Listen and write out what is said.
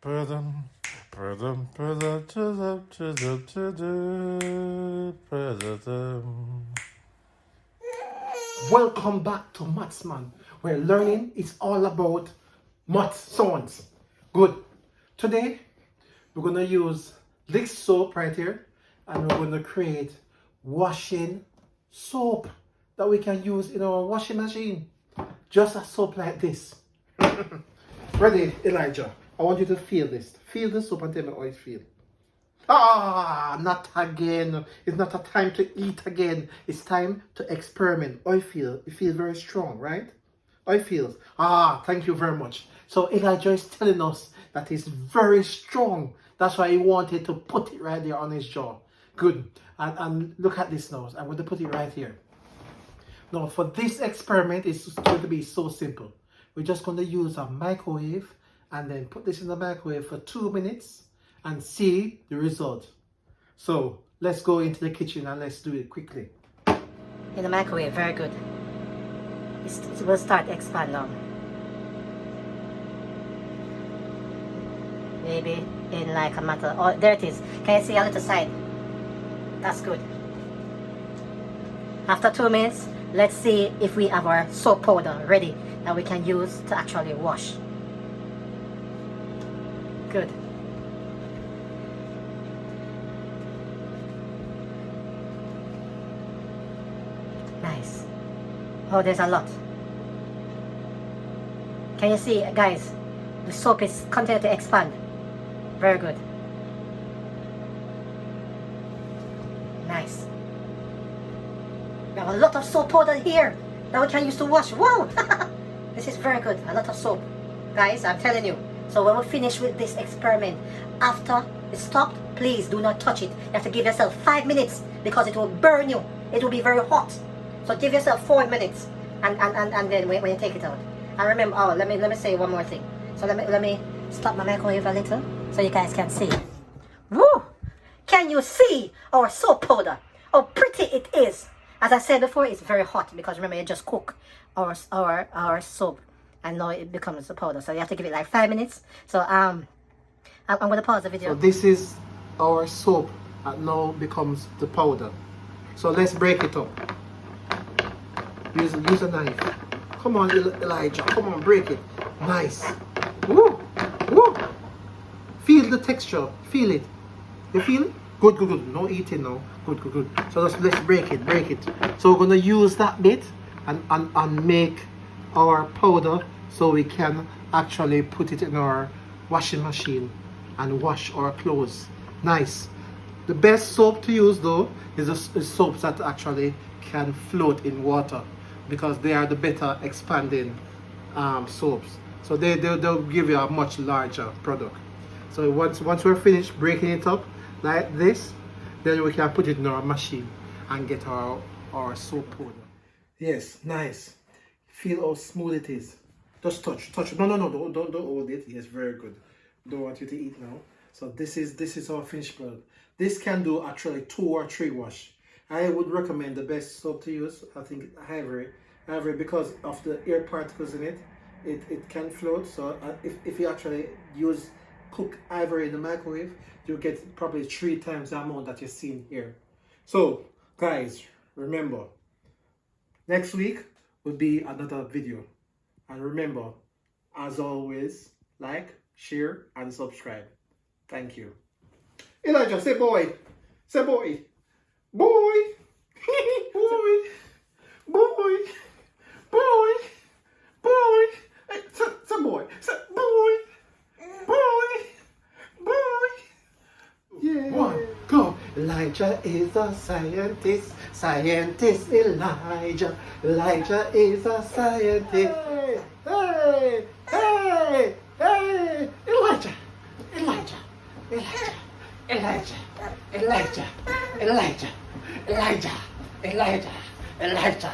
Present, present, present, present, present. Welcome back to Mathsman, where learning is all about maths sounds. Good. Today, we're going to use this soap right here, and we're going to create washing soap that we can use in our washing machine. Just a soap like this. Ready, Elijah? I want you to feel this. Feel the soap and tell me how it feels. Ah, not again. It's not a time to eat again. It's time to experiment. I feel it feels very strong, right? I feel. Ah, thank you very much. So Elijah is telling us that it's very strong. That's why he wanted to put it right there on his jaw. Good. And look at this now. I'm going to put it right here. Now, for this experiment, it's going to be so simple. We're just going to use a microwave and then put this in the microwave for 2 minutes and see the result. So let's go into the kitchen and let's do it quickly. In the microwave, very good. It will start to expand now. Maybe in like a matter. Oh, there it is. Can you see a little side? That's good. After 2 minutes, let's see if we have our soap powder ready that we can use to actually wash. Good. Nice. Oh, there's a lot. Can you see, guys? The soap is continuing to expand. Very good. Nice. We have a lot of soap powder here that we can use to wash. Wow! This is very good. A lot of soap. Guys, I'm telling you. So when we finish with this experiment, after it's stopped, please do not touch it. You have to give yourself 5 minutes because it will burn you. It will be very hot. So give yourself 4 minutes and then when you take it out. And remember, oh, let me say one more thing. So let me stop my microwave a little so you guys can see. Woo! Can you see our soap powder? How pretty it is. As I said before, it's very hot because remember you just cook our soap and now it becomes a powder. So you have to give it like 5 minutes. So I'm going to pause the video. So this is our soap that now becomes the powder. So let's break it up. Use a knife. Come on, Elijah. Come on, break it. Nice. Woo! Woo! Feel the texture. Feel it. You feel it? Good, good, good. No eating now. Good, good, good. So let's break it, break it. So we're going to use that bit and make our powder so we can actually put it in our washing machine and wash our clothes. Nice. The best soap to use though is soaps that actually can float in water because they are the better expanding soaps. So they'll give you a much larger product. So once we're finished breaking it up like this, then we can put it in our machine and get our soap powder. Yes, nice. Feel how smooth it is. Just touch. No, don't hold it. Yes, very good. Don't want you to eat now. So this is our finished product. This can do actually 2 or 3 wash. I would recommend the best soap to use. I think Ivory, because of the air particles in it, it can float. So if you actually cook Ivory in the microwave, you get probably 3 times the amount that you're seeing here. So guys, remember, next week will be another video. And remember, as always, like, share, and subscribe. Thank you. Elijah, say boy. Say boy. Boy. Boy. Boy. Boy. Boy. Hey, say boy. Say boy. Boy. Boy. Yeah. 1, go. Elijah is a scientist. Scientist Elijah. Elijah is a scientist. Hey. Hey. Hey. Elijah. Elijah. Elijah. Elijah. Elijah. Elijah. Elijah. Elijah. Elijah.